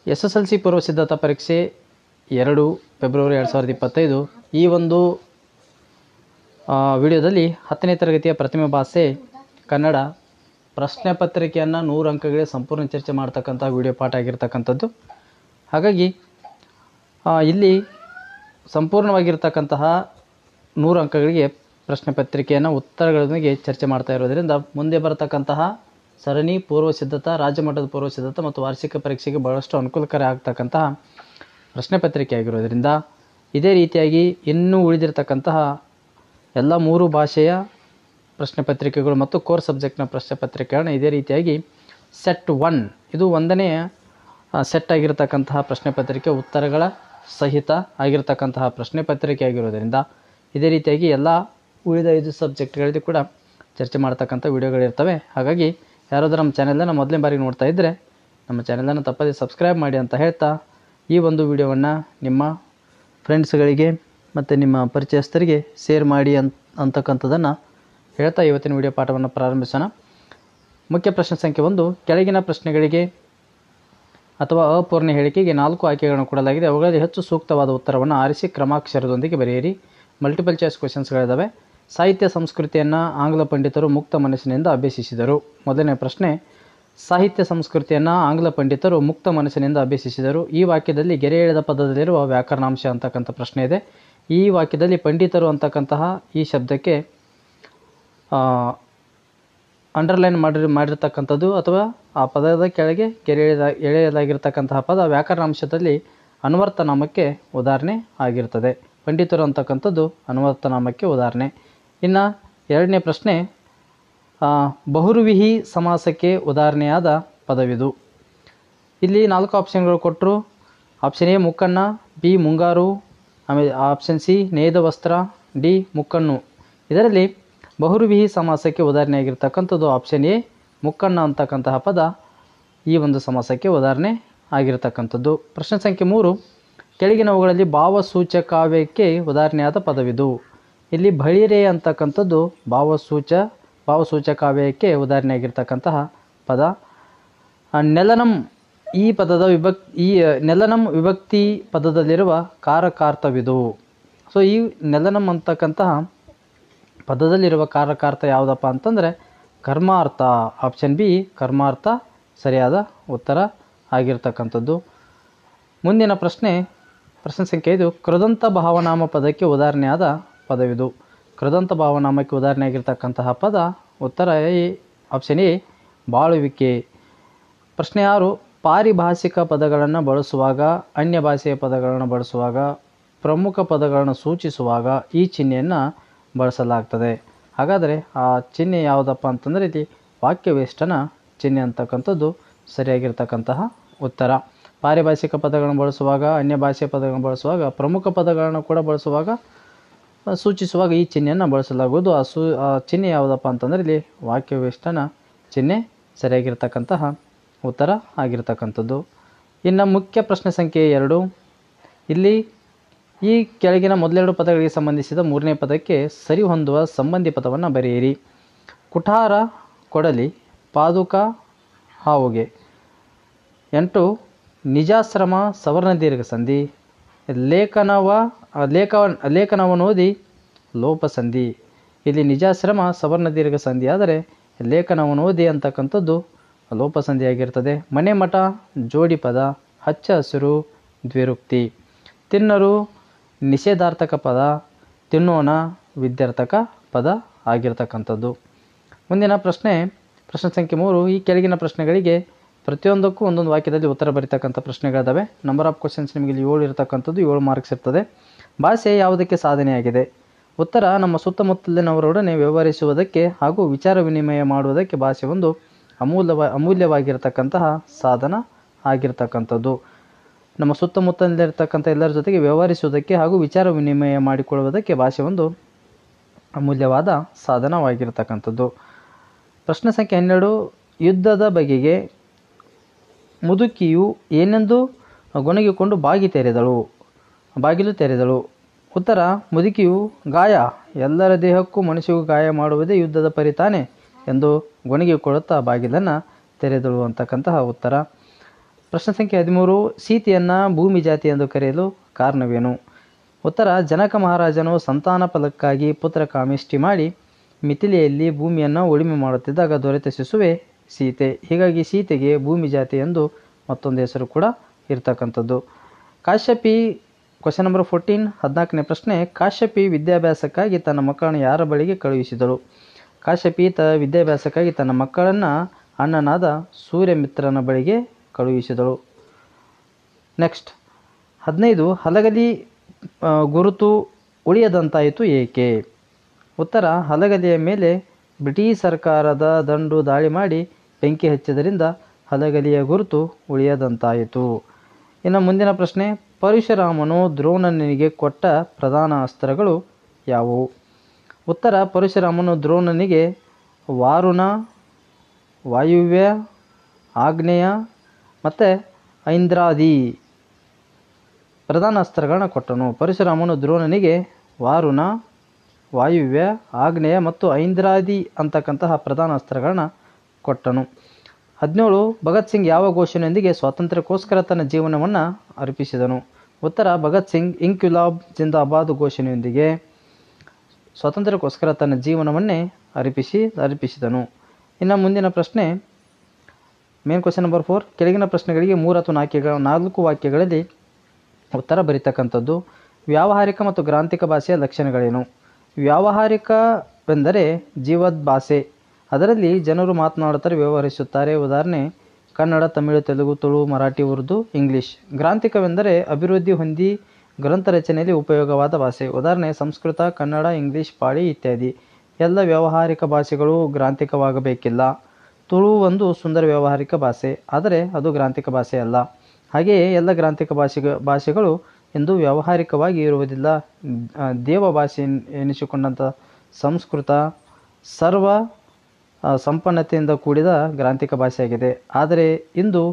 SSLC ಪೂರ್ವ ಸಿದ್ಧತಾ ಪರೀಕ್ಷೆ 2 ಫೆಬ್ರವರಿ 2025 ಈ ಒಂದು ವಿಡಿಯೋದಲ್ಲಿ 10ನೇ ತರಗತಿಯ ಪ್ರಥಮ ಭಾಷೆ ಕನ್ನಡ ಪ್ರಶ್ನೆ ಪತ್ರಿಕೆಯನ್ನು 100 ಅಂಕಗಳಿಗೆ ಸಂಪೂರ್ಣ ಚರ್ಚೆ ಮಾಡ್ತಕ್ಕಂಥ ವಿಡಿಯೋ ಪಾಠ ಆಗಿರ್ತಕ್ಕಂಥದ್ದು. ಹಾಗಾಗಿ ಇಲ್ಲಿ ಸಂಪೂರ್ಣವಾಗಿರ್ತಕ್ಕಂತಹ 100 ಅಂಕಗಳಿಗೆ ಪ್ರಶ್ನೆ ಪತ್ರಿಕೆಯನ್ನು ಉತ್ತರಗಳೊಂದಿಗೆ ಚರ್ಚೆ ಮಾಡ್ತಾ ಇರೋದರಿಂದ ಮುಂದೆ ಬರತಕ್ಕಂತಹ ಸರಣಿ ಪೂರ್ವ ಸಿದ್ಧತಾ, ರಾಜ್ಯ ಮಟ್ಟದ ಪೂರ್ವ ಸಿದ್ಧತಾ ಮತ್ತು ವಾರ್ಷಿಕ ಪರೀಕ್ಷೆಗೆ ಬಹಳಷ್ಟು ಅನುಕೂಲಕರ ಆಗ್ತಕ್ಕಂತಹ ಪ್ರಶ್ನೆ ಪತ್ರಿಕೆ ಆಗಿರೋದರಿಂದ ಇದೇ ರೀತಿಯಾಗಿ ಇನ್ನೂ ಉಳಿದಿರತಕ್ಕಂತಹ ಎಲ್ಲ 3 ಭಾಷೆಯ ಪ್ರಶ್ನೆ ಪತ್ರಿಕೆಗಳು ಮತ್ತು ಕೋರ್ ಸಬ್ಜೆಕ್ಟ್ನ ಪ್ರಶ್ನೆ ಪತ್ರಿಕೆಗಳನ್ನ ಇದೇ ರೀತಿಯಾಗಿ ಸೆಟ್ 1 ಇದು 1ನೇ ಸೆಟ್ ಆಗಿರತಕ್ಕಂತಹ ಪ್ರಶ್ನೆ ಪತ್ರಿಕೆ ಉತ್ತರಗಳ ಸಹಿತ ಆಗಿರತಕ್ಕಂತಹ ಪ್ರಶ್ನೆ ಪತ್ರಿಕೆ ಆಗಿರೋದರಿಂದ ಇದೇ ರೀತಿಯಾಗಿ ಎಲ್ಲ ಉಳಿದ 5 ಸಬ್ಜೆಕ್ಟ್ಗಳಲ್ಲಿ ಕೂಡ ಚರ್ಚೆ ಮಾಡ್ತಕ್ಕಂಥ ವಿಡಿಯೋಗಳಿರ್ತವೆ. ಹಾಗಾಗಿ ಯಾರಾದರೂ ನಮ್ಮ ಚಾನೆಲನ್ನು ಮೊದಲನೇ ಬಾರಿಗೆ ನೋಡ್ತಾ ಇದ್ದರೆ ನಮ್ಮ ಚಾನೆಲನ್ನು ತಪ್ಪದೇ ಸಬ್ಸ್ಕ್ರೈಬ್ ಮಾಡಿ ಅಂತ ಹೇಳ್ತಾ ಈ ಒಂದು ವಿಡಿಯೋವನ್ನು ನಿಮ್ಮ ಫ್ರೆಂಡ್ಸ್ಗಳಿಗೆ ಮತ್ತು ನಿಮ್ಮ ಪರಿಚಯಸ್ಥರಿಗೆ ಶೇರ್ ಮಾಡಿ ಅಂತಕ್ಕಂಥದ್ದನ್ನು ಹೇಳ್ತಾ ಇವತ್ತಿನ ವಿಡಿಯೋ ಪಾಠವನ್ನು ಪ್ರಾರಂಭಿಸೋಣ. ಮುಖ್ಯ ಪ್ರಶ್ನೆ ಸಂಖ್ಯೆ 1, ಕೆಳಗಿನ ಪ್ರಶ್ನೆಗಳಿಗೆ ಅಥವಾ ಅಪೂರ್ಣ ಹೇಳಿಕೆಗೆ 4 ಆಯ್ಕೆಗಳನ್ನು ಕೊಡಲಾಗಿದೆ. ಅವುಗಳಲ್ಲಿ ಹೆಚ್ಚು ಸೂಕ್ತವಾದ ಉತ್ತರವನ್ನು ಆರಿಸಿ ಕ್ರಮಾಕ್ಷರದೊಂದಿಗೆ ಬರೆಯಿರಿ. ಮಲ್ಟಿಪಲ್ ಚಾಯ್ಸ್ ಕ್ವೆಶನ್ಸ್ಗಳಿದ್ದಾವೆ. ಸಾಹಿತ್ಯ ಸಂಸ್ಕೃತಿಯನ್ನು ಆಂಗ್ಲ ಪಂಡಿತರು ಮುಕ್ತ ಮನಸ್ಸಿನಿಂದ ಅಭ್ಯಸಿಸಿದರು. ಮೊದಲನೇ ಪ್ರಶ್ನೆ, ಸಾಹಿತ್ಯ ಸಂಸ್ಕೃತಿಯನ್ನು ಆಂಗ್ಲ ಪಂಡಿತರು ಮುಕ್ತ ಮನಸ್ಸಿನಿಂದ ಅಭ್ಯಸಿಸಿದರು. ಈ ವಾಕ್ಯದಲ್ಲಿ ಗೆರೆ ಎಳೆದ ಪದದಲ್ಲಿರುವ ವ್ಯಾಕರಣಾಂಶ ಅಂತಕ್ಕಂಥ ಪ್ರಶ್ನೆ ಇದೆ. ಈ ವಾಕ್ಯದಲ್ಲಿ ಪಂಡಿತರು ಅಂತಕ್ಕಂತಹ ಈ ಶಬ್ದಕ್ಕೆ ಅಂಡರ್ಲೈನ್ ಮಾಡಿರ್ತಕ್ಕಂಥದ್ದು ಅಥವಾ ಆ ಪದದ ಕೆಳಗೆ ಗೆರೆ ಎಳೆಯಲಾಗಿರ್ತಕ್ಕಂತಹ ಪದ ವ್ಯಾಕರಣಾಂಶದಲ್ಲಿ ಅನ್ವರ್ಥನಾಮಕ್ಕೆ ಉದಾಹರಣೆ ಆಗಿರ್ತದೆ. ಪಂಡಿತರು ಅಂತಕ್ಕಂಥದ್ದು ಅನ್ವರ್ಥನಾಮಕ್ಕೆ ಉದಾಹರಣೆ. ಇನ್ನು ಎರಡನೇ ಪ್ರಶ್ನೆ, ಬಹುರ್ವಿಹಿ ಸಮಾಸಕ್ಕೆ ಉದಾಹರಣೆಯಾದ ಪದವಿದು. ಇಲ್ಲಿ 4 ಆಪ್ಷನ್ಗಳು ಕೊಟ್ಟರು. ಆಪ್ಷನ್ ಎ ಮುಕ್ಕಣ್ಣ, ಬಿ ಮುಂಗಾರು, ಆಮೇಲೆ ಆಪ್ಷನ್ ಸಿ ನೇಯ್ದ ವಸ್ತ್ರ, ಡಿ ಮುಕ್ಕಣ್ಣು. ಇದರಲ್ಲಿ ಬಹುರ್ವಿಹಿ ಸಮಾಸಕ್ಕೆ ಉದಾಹರಣೆಯಾಗಿರ್ತಕ್ಕಂಥದ್ದು ಆಪ್ಷನ್ ಎ ಮುಕ್ಕಣ್ಣ ಅಂತಕ್ಕಂತಹ ಪದ ಈ ಒಂದು ಸಮಾಸಕ್ಕೆ ಉದಾಹರಣೆ ಆಗಿರ್ತಕ್ಕಂಥದ್ದು. ಪ್ರಶ್ನೆ ಸಂಖ್ಯೆ 3, ಕೆಳಗಿನವುಗಳಲ್ಲಿ ಭಾವಸೂಚಕಾವ್ಯಕ್ಕೆ ಉದಾಹರಣೆಯಾದ ಪದವಿದು. ಇಲ್ಲಿ ಬಳಿರೆ ಅಂತಕ್ಕಂಥದ್ದು ಭಾವಸೂಚಕಾವ್ಯಕ್ಕೆ ಉದಾಹರಣೆಯಾಗಿರ್ತಕ್ಕಂತಹ ಪದ. ನೆಲನಂ ಈ ಪದದ ನೆಲನಂ ವಿಭಕ್ತಿ ಪದದಲ್ಲಿರುವ ಕಾರಕಾರ್ಥವಿದು. ಸೊ ಈ ನೆಲನಂ ಅಂತಕ್ಕಂತಹ ಪದದಲ್ಲಿರುವ ಕಾರಕಾರ್ಥ ಯಾವುದಪ್ಪ ಅಂತಂದರೆ ಕರ್ಮಾರ್ಥ. ಆಪ್ಷನ್ ಬಿ ಕರ್ಮಾರ್ಥ ಸರಿಯಾದ ಉತ್ತರ ಆಗಿರ್ತಕ್ಕಂಥದ್ದು. ಮುಂದಿನ ಪ್ರಶ್ನೆ ಸಂಖ್ಯೆ 5, ಕೃದಂತ ಭಾವನಾಮ ಪದಕ್ಕೆ ಉದಾಹರಣೆಯಾದ ಪದವಿದು. ಕೃದಂತ ಭಾವನಾಮಕ್ಕೆ ಉದಾಹರಣೆಯಾಗಿರ್ತಕ್ಕಂತಹ ಪದ ಉತ್ತರ ಆಪ್ಷನ್ ಎ ಬಾಳುವಿಕೆ. ಪ್ರಶ್ನೆ 6, ಪಾರಿಭಾಷಿಕ ಪದಗಳನ್ನು ಬಳಸುವಾಗ, ಅನ್ಯ ಭಾಷೆಯ ಪದಗಳನ್ನು ಬಳಸುವಾಗ, ಪ್ರಮುಖ ಪದಗಳನ್ನು ಸೂಚಿಸುವಾಗ ಈ ಚಿಹ್ನೆಯನ್ನು ಬಳಸಲಾಗ್ತದೆ. ಹಾಗಾದರೆ ಆ ಚಿಹ್ನೆ ಯಾವುದಪ್ಪ ಅಂತಂದರೆ ಇಲ್ಲಿ ವಾಕ್ಯವೇಷ್ಟನ ಚಿಹ್ನೆ ಅಂತಕ್ಕಂಥದ್ದು ಸರಿಯಾಗಿರ್ತಕ್ಕಂತಹ ಉತ್ತರ. ಪಾರಿಭಾಷಿಕ ಪದಗಳನ್ನು ಬಳಸುವಾಗ, ಅನ್ಯ ಭಾಷೆಯ ಪದಗಳನ್ನು ಬಳಸುವಾಗ, ಪ್ರಮುಖ ಪದಗಳನ್ನು ಕೂಡ ಬಳಸುವಾಗ, ಸೂಚಿಸುವಾಗ ಈ ಚಿಹ್ನೆಯನ್ನು ಬಳಸಲಾಗುವುದು. ಆ ಚಿಹ್ನೆ ಯಾವುದಪ್ಪ ಅಂತಂದರೆ ಇಲ್ಲಿ ವಾಕ್ಯವೇಷ್ಟನ ಚಿಹ್ನೆ ಸರಿಯಾಗಿರ್ತಕ್ಕಂತಹ ಉತ್ತರ ಆಗಿರ್ತಕ್ಕಂಥದ್ದು. ಇನ್ನು ಮುಖ್ಯ ಪ್ರಶ್ನೆ ಸಂಖ್ಯೆ 2, ಇಲ್ಲಿ ಈ ಕೆಳಗಿನ ಮೊದಲೆರಡು ಪದಗಳಿಗೆ ಸಂಬಂಧಿಸಿದ 3ನೇ ಪದಕ್ಕೆ ಸರಿ ಹೊಂದುವ ಸಂಬಂಧಿ ಪದವನ್ನು ಬರೆಯಿರಿ. ಕುಠಾರ ಕೊಡಲಿ, ಪಾದುಕ ಹಾವುಗೆ. 8, ನಿಜಾಶ್ರಮ ಸವರ್ಣ ದೀರ್ಘ ಸಂಧಿ, ಲೇಖನವನೋದಿ ಲೋಪಸಂಧಿ. ಇಲ್ಲಿ ನಿಜಾಶ್ರಮ ಸವರ್ಣ ದೀರ್ಘ ಸಂಧಿ ಆದರೆ ಲೇಖನವನೋದಿ ಅಂತಕ್ಕಂಥದ್ದು ಲೋಪಸಂಧಿಯಾಗಿರ್ತದೆ. ಮನೆ ಮಠ ಜೋಡಿ ಪದ, ಹಚ್ಚ ಹಸಿರು ದ್ವಿರುಕ್ತಿ. ತಿನ್ನರು ನಿಷೇಧಾರ್ಥಕ ಪದ, ತಿನ್ನೋಣ ವಿದ್ಯಾರ್ಥಕ ಪದ ಆಗಿರ್ತಕ್ಕಂಥದ್ದು. ಮುಂದಿನ ಪ್ರಶ್ನೆ ಸಂಖ್ಯೆ 3, ಈ ಕೆಳಗಿನ ಪ್ರಶ್ನೆಗಳಿಗೆ ಪ್ರತಿಯೊಂದಕ್ಕೂ ಒಂದೊಂದು ವಾಕ್ಯದಲ್ಲಿ ಉತ್ತರ ಬರೀತಕ್ಕಂಥ ಪ್ರಶ್ನೆಗಳಿದ್ದಾವೆ. ನಂಬರ್ ಆಫ್ ಕ್ವಶನ್ಸ್ ನಿಮಗೆ ಇಲ್ಲಿ 7 ಇರತಕ್ಕಂಥದ್ದು, 7 ಮಾರ್ಕ್ಸ್ ಇರ್ತದೆ. ಭಾಷೆ ಯಾವುದಕ್ಕೆ ಸಾಧನೆಯಾಗಿದೆ? ಉತ್ತರ, ನಮ್ಮ ಸುತ್ತಮುತ್ತಲಿನವರೊಡನೆ ವ್ಯವಹರಿಸುವುದಕ್ಕೆ ಹಾಗೂ ವಿಚಾರ ವಿನಿಮಯ ಮಾಡುವುದಕ್ಕೆ ಭಾಷೆ ಒಂದು ಅಮೂಲ್ಯವಾಗಿರ್ತಕ್ಕಂತಹ ಸಾಧನ ಆಗಿರ್ತಕ್ಕಂಥದ್ದು. ನಮ್ಮ ಸುತ್ತಮುತ್ತಲಿರ್ತಕ್ಕಂಥ ಎಲ್ಲರ ಜೊತೆಗೆ ವ್ಯವಹರಿಸುವುದಕ್ಕೆ ಹಾಗೂ ವಿಚಾರ ವಿನಿಮಯ ಮಾಡಿಕೊಳ್ಳುವುದಕ್ಕೆ ಭಾಷೆ ಒಂದು ಅಮೂಲ್ಯವಾದ ಸಾಧನವಾಗಿರ್ತಕ್ಕಂಥದ್ದು. ಪ್ರಶ್ನೆ ಸಂಖ್ಯೆ 12, ಯುದ್ಧದ ಬಗೆಗೆ ಮುದುಕಿಯು ಏನೆಂದು ಗೊಣಗಿಕೊಂಡು ಬಾಗಿಲು ತೆರೆದಳು. ಉತ್ತರ, ಮುದುಕಿಯು ಗಾಯ, ಎಲ್ಲರ ದೇಹಕ್ಕೂ ಮನುಷ್ಯಗೂ ಗಾಯ ಮಾಡುವುದೇ ಯುದ್ಧದ ಪರಿತಾನೆ ಎಂದು ಗೊಣಗಿಕೊಳ್ಳುತ್ತಾ ಬಾಗಿಲನ್ನು ತೆರೆದಳು ಅಂತಕ್ಕಂತಹ ಉತ್ತರ. ಪ್ರಶ್ನೆ ಸಂಖ್ಯೆ 13, ಸೀತೆಯನ್ನು ಭೂಮಿ ಜಾತಿ ಎಂದು ಕರೆಯಲು ಕಾರಣವೇನು? ಉತ್ತರ, ಜನಕ ಮಹಾರಾಜನು ಸಂತಾನ ಫಲಕ್ಕಾಗಿ ಪುತ್ರ ಕಾಮೇಷ್ಟಿ ಮಾಡಿ ಮಿಥಿಲೆಯಲ್ಲಿ ಭೂಮಿಯನ್ನು ಉಳುಮೆ ಮಾಡುತ್ತಿದ್ದಾಗ ದೊರೆತ ಶಿಶುವೆ ಸೀತೆ. ಹೀಗಾಗಿ ಸೀತೆಗೆ ಭೂಮಿ ಜಾತಿ ಎಂದು ಮತ್ತೊಂದು ಹೆಸರು ಕೂಡ ಇರ್ತಕ್ಕಂಥದ್ದು. ಕಾಶ್ಯಪಿ, ಕ್ವಶನ್ ನಂಬರ್ 14, 14ನೇ ಪ್ರಶ್ನೆ. ಕಾಶ್ಯಪಿ ವಿದ್ಯಾಭ್ಯಾಸಕ್ಕಾಗಿ ತನ್ನ ಮಕ್ಕಳನ್ನು ಯಾರ ಬಳಿಗೆ ಕಳುಹಿಸಿದಳು? ಕಾಶ್ಯಪಿ ವಿದ್ಯಾಭ್ಯಾಸಕ್ಕಾಗಿ ತನ್ನ ಮಕ್ಕಳನ್ನು ಅಣ್ಣನಾದ ಸೂರ್ಯಮಿತ್ರನ ಬಳಿಗೆ ಕಳುಹಿಸಿದಳು. ನೆಕ್ಸ್ಟ್ 15, ಹಲಗಲಿ ಗುರುತು ಉಳಿಯದಂತಾಯಿತು ಏಕೆ? ಉತ್ತರ, ಹಲಗಲಿಯ ಮೇಲೆ ಬ್ರಿಟಿಷ್ ಸರ್ಕಾರದ ದಂಡು ದಾಳಿ ಮಾಡಿ ಬೆಂಕಿ ಹಚ್ಚಿದ್ದರಿಂದ ಹಲಗಲಿಯ ಗುರುತು ಉಳಿಯದಂತಾಯಿತು. ಇನ್ನು ಮುಂದಿನ ಪ್ರಶ್ನೆ, ಪರಶುರಾಮನು ದ್ರೋಣನಿಗೆ ಕೊಟ್ಟ ಪ್ರಧಾನ ಅಸ್ತ್ರಗಳು ಯಾವುವು? ಉತ್ತರ, ಪರಶುರಾಮನು ದ್ರೋಣನಿಗೆ ವಾರುಣ, ವಾಯುವ್ಯ, ಆಗ್ನೇಯ ಮತ್ತು ಐಂದ್ರಾದಿ ಪ್ರಧಾನ ಅಸ್ತ್ರಗಳನ್ನ ಕೊಟ್ಟನು. ಪರಶುರಾಮನು ದ್ರೋಣನಿಗೆ ವಾರುಣ, ವಾಯುವ್ಯ, ಆಗ್ನೇಯ ಮತ್ತು ಐಂದ್ರಾದಿ ಅಂತಕ್ಕಂತಹ ಪ್ರಧಾನ ಅಸ್ತ್ರಗಳನ್ನ ಕೊಟ್ಟನು. 17, ಭಗತ್ ಸಿಂಗ್ ಯಾವ ಘೋಷಣೆಯೊಂದಿಗೆ ಸ್ವಾತಂತ್ರ್ಯಕ್ಕೋಸ್ಕರ ತನ್ನ ಜೀವನವನ್ನು ಅರ್ಪಿಸಿದನು? ಉತ್ತರ, ಭಗತ್ ಸಿಂಗ್ ಇಂಕ್ವಿಲಾಬ್ ಜಿಂದಾಬಾದ್ ಘೋಷಣೆಯೊಂದಿಗೆ ಸ್ವಾತಂತ್ರ್ಯಕ್ಕೋಸ್ಕರ ತನ್ನ ಜೀವನವನ್ನೇ ಅರ್ಪಿಸಿದನು. ಇನ್ನು ಮುಂದಿನ ಪ್ರಶ್ನೆ, ಮೇನ್ ಕ್ವಶನ್ ನಂಬರ್ 4, ಕೆಳಗಿನ ಪ್ರಶ್ನೆಗಳಿಗೆ 3 ಅಥವಾ 4 ವಾಕ್ಯಗಳಲ್ಲಿ ಉತ್ತರ ಬರೀತಕ್ಕಂಥದ್ದು. ವ್ಯಾವಹಾರಿಕ ಮತ್ತು ಗ್ರಾಂಥಿಕ ಭಾಷೆಯ ಲಕ್ಷಣಗಳೇನು? ವ್ಯಾವಹಾರಿಕವೆಂದರೆ ಜೀವದ್ ಭಾಷೆ, ಅದರಲ್ಲಿ ಜನರು ಮಾತನಾಡುತ್ತಾರೆ, ವ್ಯವಹರಿಸುತ್ತಾರೆ. ಉದಾಹರಣೆ ಕನ್ನಡ, ತಮಿಳು, ತೆಲುಗು, ತುಳು, ಮರಾಠಿ, ಉರ್ದು, ಇಂಗ್ಲಿಷ್. ಗ್ರಾಂಥಿಕವೆಂದರೆ ಅಭಿವೃದ್ಧಿ ಹೊಂದಿ ಗ್ರಂಥ ರಚನೆಯಲ್ಲಿ ಉಪಯೋಗವಾದ ಭಾಷೆ. ಉದಾಹರಣೆ ಸಂಸ್ಕೃತ, ಕನ್ನಡ, ಇಂಗ್ಲಿಷ್, ಪಾಳಿ ಇತ್ಯಾದಿ. ಎಲ್ಲ ವ್ಯಾವಹಾರಿಕ ಭಾಷೆಗಳು ಗ್ರಾಂಥಿಕವಾಗಬೇಕಿಲ್ಲ. ತುಳು ಒಂದು ಸುಂದರ ವ್ಯಾವಹಾರಿಕ ಭಾಷೆ, ಆದರೆ ಅದು ಗ್ರಾಂಥಿಕ ಭಾಷೆಯಲ್ಲ. ಹಾಗೆಯೇ ಎಲ್ಲ ಗ್ರಾಂಥಿಕ ಭಾಷೆಗಳು ಎಂದು ವ್ಯಾವಹಾರಿಕವಾಗಿ ಇರುವುದಿಲ್ಲ. ದೇವ ಭಾಷೆ ಎನಿಸಿಕೊಂಡಂಥ ಸಂಸ್ಕೃತ ಸರ್ವ ಸಂಪನ್ನತೆಯಿಂದ ಕೂಡಿದ ಗ್ರಾಂಥಿಕ ಭಾಷೆಯಾಗಿದೆ. ಆದರೆ ಇಂದು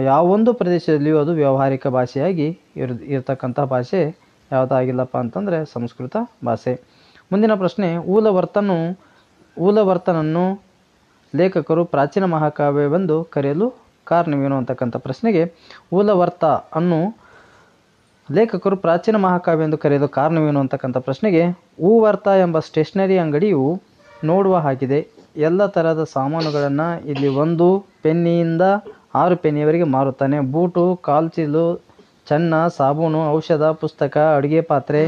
ಯಾವೊಂದು ಪ್ರದೇಶದಲ್ಲಿಯೂ ಅದು ವ್ಯಾವಹಾರಿಕ ಭಾಷೆಯಾಗಿ ಇರತಕ್ಕಂಥ ಭಾಷೆ ಯಾವುದಾಗಿಲ್ಲಪ್ಪ ಅಂತಂದರೆ ಸಂಸ್ಕೃತ ಭಾಷೆ. ಮುಂದಿನ ಪ್ರಶ್ನೆ, ಊಲವರ್ತನನ್ನು ಲೇಖಕರು ಪ್ರಾಚೀನ ಮಹಾಕಾವ್ಯವೆಂದು ಕರೆಯಲು ಕಾರಣವೇನು ಅಂತಕ್ಕಂಥ ಪ್ರಶ್ನೆಗೆ, ಊಲವರ್ತ ಅನ್ನು ಲೇಖಕರು ಪ್ರಾಚೀನ ಮಹಾಕಾವ್ಯ ಎಂದು ಕರೆಯಲು ಕಾರಣವೇನು ಅಂತಕ್ಕಂಥ ಪ್ರಶ್ನೆಗೆ, ಹೂವರ್ತ ಎಂಬ ಸ್ಟೇಷನರಿ ಅಂಗಡಿಯು ನೋಡುವ ಹಾಗಿದೆ. ಎಲ್ಲ ಥರದ ಸಾಮಾನುಗಳನ್ನು ಇಲ್ಲಿ 1 ಪೆನ್ನಿಯಿಂದ 6 ಪೆನ್ನಿಯವರೆಗೆ ಮಾರುತ್ತಾನೆ. ಬೂಟು, ಕಾಲ್ಚೀಲು, ಚೆನ್ನ, ಸಾಬೂನು, ಔಷಧ, ಪುಸ್ತಕ, ಅಡುಗೆ ಪಾತ್ರೆ,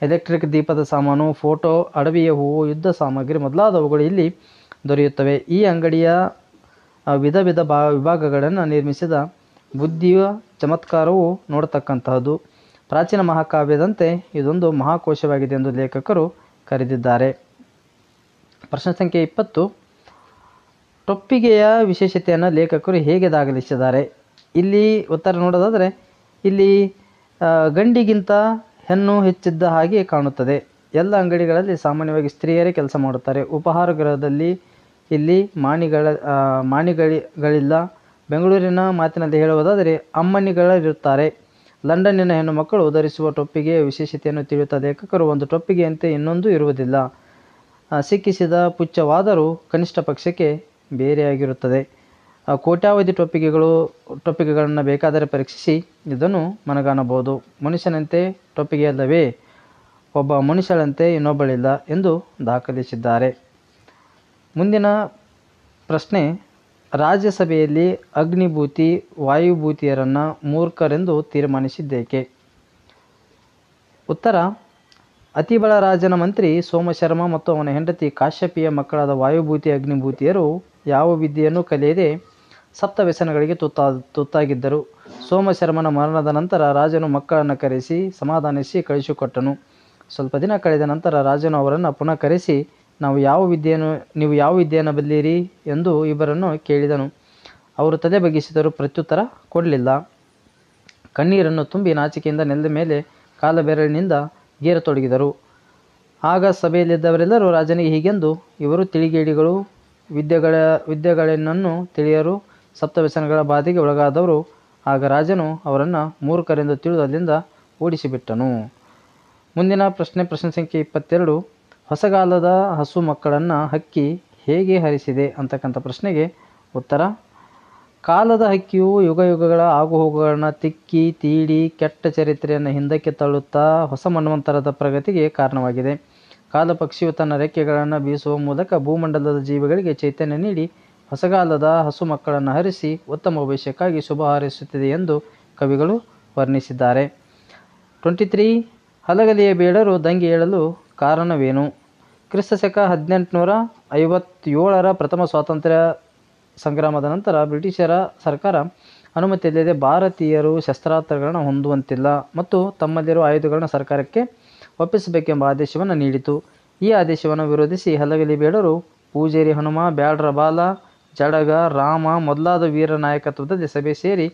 ಎಲೆಕ್ಟ್ರಿಕ್ ದೀಪದ ಸಾಮಾನು, ಫೋಟೋ, ಅಡವಿಯ ಹೂವು, ಯುದ್ಧ ಸಾಮಗ್ರಿ ಮೊದಲಾದವುಗಳು ಇಲ್ಲಿ ದೊರೆಯುತ್ತವೆ. ಈ ಅಂಗಡಿಯ ವಿಧ ವಿಭಾಗಗಳನ್ನು ನಿರ್ಮಿಸಿದ ಬುದ್ಧಿಯ ಚಮತ್ಕಾರವು ನೋಡತಕ್ಕಂತಹದ್ದು. ಪ್ರಾಚೀನ ಮಹಾಕಾವ್ಯದಂತೆ ಇದೊಂದು ಮಹಾಕೋಶವಾಗಿದೆ ಎಂದು ಲೇಖಕರು ಕರೆದಿದ್ದಾರೆ. ಪ್ರಶ್ನೆ ಸಂಖ್ಯೆ 20, ಟೊಪ್ಪಿಗೆಯ ವಿಶೇಷತೆಯನ್ನು ಲೇಖಕರು ಹೇಗೆ ದಾಖಲಿಸಿದ್ದಾರೆ? ಇಲ್ಲಿ ಉತ್ತರ ನೋಡೋದಾದರೆ, ಇಲ್ಲಿ ಗಂಡಿಗಿಂತ ಹೆಣ್ಣು ಹೆಚ್ಚಿದ್ದ ಹಾಗೆ ಕಾಣುತ್ತದೆ. ಎಲ್ಲ ಅಂಗಡಿಗಳಲ್ಲಿ ಸಾಮಾನ್ಯವಾಗಿ ಸ್ತ್ರೀಯರೇ ಕೆಲಸ ಮಾಡುತ್ತಾರೆ. ಉಪಹಾರ ಗೃಹದಲ್ಲಿ ಇಲ್ಲಿ ಮಾಣಿಗಳಿಲ್ಲ. ಬೆಂಗಳೂರಿನ ಮಾತಿನಲ್ಲಿ ಹೇಳುವುದಾದರೆ ಅಮ್ಮನಿಗಳಿರುತ್ತಾರೆ. ಲಂಡನ್ನಿನ ಹೆಣ್ಣು ಮಕ್ಕಳು ಧರಿಸುವ ಟೊಪ್ಪಿಗೆಯ ವಿಶೇಷತೆಯನ್ನು ತಿಳಿಯುತ್ತಾ ಲೇಖಕರು, ಒಂದು ಟೊಪ್ಪಿಗೆಯಂತೆ ಇನ್ನೊಂದು ಇರುವುದಿಲ್ಲ. ಸಿಕ್ಕಿಸಿದ ಪುಚ್ಚವಾದರೂ ಕನಿಷ್ಠ ಪಕ್ಷಕ್ಕೆ ಬೇರೆಯಾಗಿರುತ್ತದೆ. ಕೋಟ್ಯಾವಧಿ ಟೊಪ್ಪಿಗೆಗಳನ್ನು ಬೇಕಾದರೆ ಪರೀಕ್ಷಿಸಿ ಇದನ್ನು ಮನಗಾಣಬಹುದು. ಮನುಷ್ಯನಂತೆ ಟೊಪ್ಪಿಗೆಯಲ್ಲವೇ, ಒಬ್ಬ ಮನುಷ್ಯಳಂತೆ ಇನ್ನೊಬ್ಬಳಿಲ್ಲ ಎಂದು ದಾಖಲಿಸಿದ್ದಾರೆ. ಮುಂದಿನ ಪ್ರಶ್ನೆ, ರಾಜ್ಯಸಭೆಯಲ್ಲಿ ಅಗ್ನಿಭೂತಿ ವಾಯುಭೂತಿಯರನ್ನು ಮೂರ್ಖರೆಂದು ತೀರ್ಮಾನಿಸಿದ್ದೇಕೆ? ಉತ್ತರ, ಅತಿಬಳ ರಾಜನ ಮಂತ್ರಿ ಸೋಮಶರ್ಮ ಮತ್ತು ಅವನ ಹೆಂಡತಿ ಕಾಶ್ಯಪಿಯ ಮಕ್ಕಳಾದ ವಾಯುಭೂತಿ ಅಗ್ನಿಭೂತಿಯರು ಯಾವ ವಿದ್ಯೆಯನ್ನು ಕಲಿಯದೆ ಸಪ್ತ ವ್ಯಸನಗಳಿಗೆ ತುತ್ತಾಗಿದ್ದರು. ಸೋಮಶರ್ಮನ ಮರಣದ ನಂತರ ರಾಜನು ಮಕ್ಕಳನ್ನು ಕರೆಸಿ ಸಮಾಧಾನಿಸಿ ಕಳಿಸಿಕೊಟ್ಟನು. ಸ್ವಲ್ಪ ದಿನ ಕಳೆದ ನಂತರ ರಾಜನು ಅವರನ್ನು ಪುನಃ ಕರೆಸಿ, ನೀವು ಯಾವ ವಿದ್ಯೆಯನ್ನು ಬಲ್ಲಿರಿ ಎಂದು ಇಬ್ಬರನ್ನು ಕೇಳಿದನು. ಅವರು ತಲೆ ಬಗ್ಗಿಸಿದರೂ ಪ್ರತ್ಯುತ್ತರ ಕೊಡಲಿಲ್ಲ. ಕಣ್ಣೀರನ್ನು ತುಂಬಿ ನಾಚಿಕೆಯಿಂದ ನೆಲದ ಮೇಲೆ ಕಾಲಬೆರಳಿನಿಂದ ಗೇರತೊಡಗಿದರು. ಆಗ ಸಭೆಯಲ್ಲಿದ್ದವರೆಲ್ಲರೂ ರಾಜನಿಗೆ ಹೀಗೆಂದು, ಇವರು ತಿಳಿಗೇಡಿಗಳು, ವಿದ್ಯೆಗಳೇನನ್ನು ತಿಳಿಯರು, ಸಪ್ತವ್ಯಸನಗಳ ಬಾಧೆಗೆ ಒಳಗಾದವರು. ಆಗ ರಾಜನು ಅವರನ್ನು ಮೂರ್ಖರೆಂದು ತಿಳಿದು ಅಲ್ಲಿಂದ ಓಡಿಸಿಬಿಟ್ಟನು. ಮುಂದಿನ ಪ್ರಶ್ನೆ ಸಂಖ್ಯೆ 22, ಹೊಸಗಾಲದ ಹಸು ಮಕ್ಕಳನ್ನು ಹಕ್ಕಿ ಹೇಗೆ ಹರಿಸಿದೆ ಅಂತಕ್ಕಂಥ ಪ್ರಶ್ನೆಗೆ ಉತ್ತರ, ಕಾಲದ ಹಕ್ಕಿಯು ಯುಗಗಳ ಆಗುಹೋಗುಗಳನ್ನ ತಿಕ್ಕಿ ತೀಡಿ ಕೆಟ್ಟ ಚರಿತ್ರೆಯನ್ನು ಹಿಂದಕ್ಕೆ ತಳ್ಳುತ್ತಾ ಹೊಸ ಮನ್ವಂತರದ ಪ್ರಗತಿಗೆ ಕಾರಣವಾಗಿದೆ. ಕಾಲಪಕ್ಷಿಯು ತನ್ನ ರೆಕ್ಕೆಗಳನ್ನು ಬೀಸುವ ಮೂಲಕ ಭೂಮಂಡಲದ ಜೀವಿಗಳಿಗೆ ಚೈತನ್ಯ ನೀಡಿ ಹೊಸಗಾಲದ ಹಸು ಮಕ್ಕಳನ್ನು ಹರಿಸಿ ಉತ್ತಮ ಭವಿಷ್ಯಕ್ಕಾಗಿ ಶುಭ ಹಾರೈಸುತ್ತಿದೆ ಎಂದು ಕವಿಗಳು ವರ್ಣಿಸಿದ್ದಾರೆ. 23. ಹಲಗಲಿಯ ಬೇಡರು ದಂಗೆ ಏಳಲು ಕಾರಣವೇನು? ಕ್ರಿಸ್ತಶಕ 1857 ಪ್ರಥಮ ಸ್ವಾತಂತ್ರ್ಯ ಸಂಗ್ರಾಮದ ನಂತರ ಬ್ರಿಟಿಷರ ಸರ್ಕಾರ ಅನುಮತಿಯಿಲ್ಲದೆ ಭಾರತೀಯರು ಶಸ್ತ್ರಾಸ್ತ್ರಗಳನ್ನು ಹೊಂದುವಂತಿಲ್ಲ ಮತ್ತು ತಮ್ಮಲ್ಲಿರುವ ಆಯುಧಗಳನ್ನು ಸರ್ಕಾರಕ್ಕೆ ಒಪ್ಪಿಸಬೇಕೆಂಬ ಆದೇಶವನ್ನು ನೀಡಿತು. ಈ ಆದೇಶವನ್ನು ವಿರೋಧಿಸಿ ಹಲಗಲಿ ಬೇಡರು ಪೂಜೇರಿ ಹನುಮ, ಬ್ಯಾಡ್ರ ಬಾಲ, ಜಡಗ, ರಾಮ ಮೊದಲಾದ ವೀರ ನಾಯಕತ್ವದಲ್ಲಿ ಸಭೆ ಸೇರಿ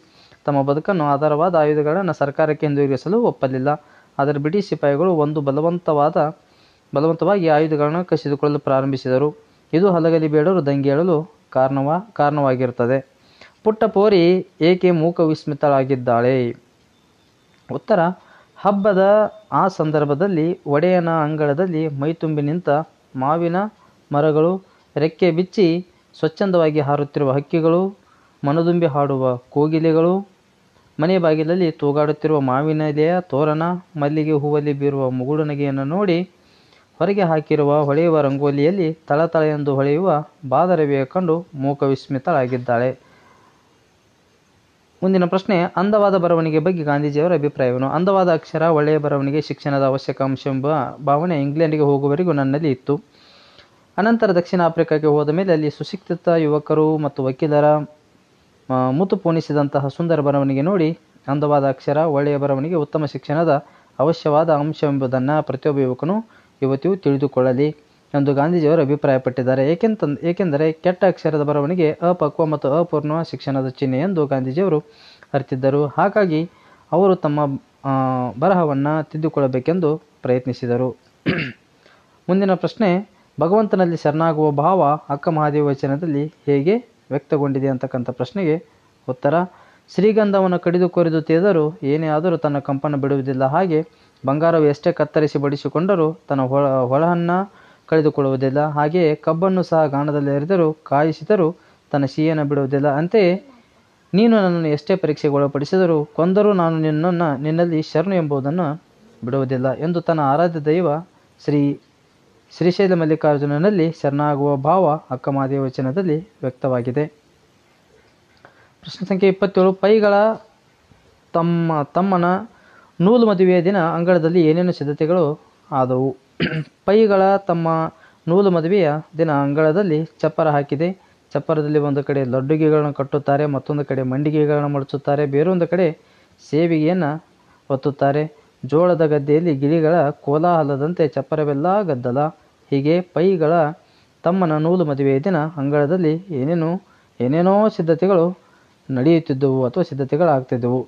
ತಮ್ಮ ಬದುಕನ್ನು ಆಧಾರವಾದ ಆಯುಧಗಳನ್ನು ಸರ್ಕಾರಕ್ಕೆ ಹಿಂದಿರುಗಿಸಲು ಒಪ್ಪಲಿಲ್ಲ. ಆದರೆ ಬ್ರಿಟಿಷ್ ಸಿಪಾಯಿಗಳು ಬಲವಂತವಾಗಿ ಆಯುಧಗಳನ್ನು ಕಸಿದುಕೊಳ್ಳಲು ಪ್ರಾರಂಭಿಸಿದರು. ಇದು ಹಲಗಲಿ ಬೇಡರು ದಂಗೆಯೇಳಲು ಕಾರಣವಾಗಿರುತ್ತದೆ. ಪುಟ್ಟ ಪೋರಿ ಏಕೆ ಮೂಕ ವಿಸ್ಮಿತಳಾಗಿದ್ದಾಳೆ? ಉತ್ತರ: ಹಬ್ಬದ ಆ ಸಂದರ್ಭದಲ್ಲಿ ಒಡೆಯನ ಅಂಗಳದಲ್ಲಿ ಮೈತುಂಬಿ ನಿಂತ ಮಾವಿನ ಮರಗಳು, ರೆಕ್ಕೆ ಬಿಚ್ಚಿ ಸ್ವಚ್ಛಂದವಾಗಿ ಹಾರುತ್ತಿರುವ ಹಕ್ಕಿಗಳು, ಮನದುಂಬಿ ಹಾಡುವ ಕೋಗಿಲೆಗಳು, ಮನೆ ಬಾಗಿಲಲ್ಲಿ ತೂಗಾಡುತ್ತಿರುವ ಮಾವಿನ ಎಲೆಯ ತೋರಣ, ಮಲ್ಲಿಗೆ ಹೂವಲ್ಲಿ ಬೀರುವ ಮುಗುಳುನಗೆಯನ್ನು ನೋಡಿ ಹೊರಗೆ ಹಾಕಿರುವ ಹೊಳೆಯುವ ರಂಗೋಲಿಯಲ್ಲಿ ತಳತಳ ಎಂದು ಹೊಳೆಯುವ ಬಾದರವಿಯ ಕಂಡು ಮೂಕ ವಿಸ್ಮಿತಳಾಗಿದ್ದಾಳೆ. ಮುಂದಿನ ಪ್ರಶ್ನೆ: ಅಂದವಾದ ಬರವಣಿಗೆ ಬಗ್ಗೆ ಗಾಂಧೀಜಿಯವರ ಅಭಿಪ್ರಾಯವೇನು? ಅಂದವಾದ ಅಕ್ಷರ, ಒಳ್ಳೆಯ ಬರವಣಿಗೆ ಶಿಕ್ಷಣದ ಅವಶ್ಯಕ ಅಂಶ ಎಂಬ ಭಾವನೆ ಇಂಗ್ಲೆಂಡಿಗೆ ಹೋಗುವವರೆಗೂ ನನ್ನಲ್ಲಿ ಇತ್ತು. ಅನಂತರ ದಕ್ಷಿಣ ಆಫ್ರಿಕಾಕ್ಕೆ ಹೋದ ಮೇಲೆ ಅಲ್ಲಿ ಸುಶಿಕ್ಷಿತ ಯುವಕರು ಮತ್ತು ವಕೀಲರ ಮುತು ಪೋಣಿಸಿದಂತಹ ಸುಂದರ ಬರವಣಿಗೆ ನೋಡಿ ಅಂದವಾದ ಅಕ್ಷರ, ಒಳ್ಳೆಯ ಬರವಣಿಗೆ ಉತ್ತಮ ಶಿಕ್ಷಣದ ಅವಶ್ಯವಾದ ಅಂಶವೆಂಬುದನ್ನು ಪ್ರತಿಯೊಬ್ಬ ಯುವಕನು ಯುವತಿಯು ತಿಳಿದುಕೊಳ್ಳಲಿ ಎಂದು ಗಾಂಧೀಜಿಯವರು ಅಭಿಪ್ರಾಯಪಟ್ಟಿದ್ದಾರೆ. ಏಕೆಂದರೆ ಕೆಟ್ಟ ಅಕ್ಷರದ ಬರವಣಿಗೆ ಅಪಕ್ವ ಮತ್ತು ಅಪೂರ್ಣ ಶಿಕ್ಷಣದ ಚಿಹ್ನೆ ಎಂದು ಗಾಂಧೀಜಿಯವರು ಅರಿತಿದ್ದರು. ಹಾಗಾಗಿ ಅವರು ತಮ್ಮ ಬರಹವನ್ನು ತಿದ್ದಿಕೊಳ್ಳಬೇಕೆಂದು ಪ್ರಯತ್ನಿಸಿದರು. ಮುಂದಿನ ಪ್ರಶ್ನೆ: ಭಗವಂತನಲ್ಲಿ ಶರಣಾಗುವ ಭಾವ ಅಕ್ಕ ಮಹಾದೇವಿ ವಚನದಲ್ಲಿ ಹೇಗೆ ವ್ಯಕ್ತಗೊಂಡಿದೆ ಅಂತಕ್ಕಂಥ ಪ್ರಶ್ನೆಗೆ ಉತ್ತರ: ಶ್ರೀಗಂಧವನ್ನು ಕಡಿದು ಕೊರಿದು ತೇದರೂ ಏನೇ ಆದರೂ ತನ್ನ ಕಂಪನ್ನು ಬಿಡುವುದಿಲ್ಲ. ಹಾಗೆ ಬಂಗಾರವು ಎಷ್ಟೇ ಕತ್ತರಿಸಿ ಬಡಿಸಿಕೊಂಡರೂ ತನ್ನ ಹೊಳಹನ್ನು ಕಳೆದುಕೊಳ್ಳುವುದಿಲ್ಲ. ಹಾಗೆಯೇ ಕಬ್ಬನ್ನು ಸಹ ಗಾಣದಲ್ಲಿ ಎರೆದರೂ ಕಾಯಿಸಿದರೂ ತನ್ನ ಸಿಹಿಯನ್ನು ಬಿಡುವುದಿಲ್ಲ. ಅಂತೆಯೇ ನೀನು ನನ್ನನ್ನು ಎಷ್ಟೇ ಪರೀಕ್ಷೆಗೆ ಒಳಪಡಿಸಿದರೂ ಕೊಂದರೂ ನಾನು ನಿನ್ನಲ್ಲಿ ಶರಣು ಎಂಬುದನ್ನು ಬಿಡುವುದಿಲ್ಲ ಎಂದು ತನ್ನ ಆರಾಧ್ಯ ದೈವ ಶ್ರೀಶೈಲ ಮಲ್ಲಿಕಾರ್ಜುನನಲ್ಲಿ ಶರಣಾಗುವ ಭಾವ ಅಕ್ಕ ಮಹಾದೇವಿ ವಚನದಲ್ಲಿ ವ್ಯಕ್ತವಾಗಿದೆ. ಪ್ರಶ್ನೆ ಸಂಖ್ಯೆ 27. ಪೈಗಳ ತಮ್ಮನ ನೂಲು ಮದುವೆಯ ದಿನ ಅಂಗಳದಲ್ಲಿ ಏನೇನು ಸಿದ್ಧತೆಗಳು ಆದವು? ಪೈಗಳ ತಮ್ಮ ನೂಲು ಮದುವೆಯ ದಿನ ಅಂಗಳದಲ್ಲಿ ಚಪ್ಪರ ಹಾಕಿದೆ. ಚಪ್ಪರದಲ್ಲಿ ಒಂದು ಕಡೆ ಲಡ್ಡುಗೆಗಳನ್ನು ಕಟ್ಟುತ್ತಾರೆ, ಮತ್ತೊಂದು ಕಡೆ ಮಂಡಿಗೆಗಳನ್ನು ಮಡಚುತ್ತಾರೆ, ಬೇರೊಂದು ಕಡೆ ಸೇವಿಗೆಯನ್ನು ಒತ್ತುತ್ತಾರೆ. ಜೋಳದ ಗದ್ದೆಯಲ್ಲಿ ಗಿಳಿಗಳ ಕೋಲಾಹಲದಂತೆ ಚಪ್ಪರವೆಲ್ಲ ಗದ್ದಲ. ಹೀಗೆ ಪೈಗಳ ತಮ್ಮನ ನೂಲು ಮದುವೆಯ ದಿನ ಅಂಗಳದಲ್ಲಿ ಏನೇನೋ ಸಿದ್ಧತೆಗಳು ನಡೆಯುತ್ತಿದ್ದವು ಅಥವಾ ಸಿದ್ಧತೆಗಳಾಗ್ತಿದ್ದವು.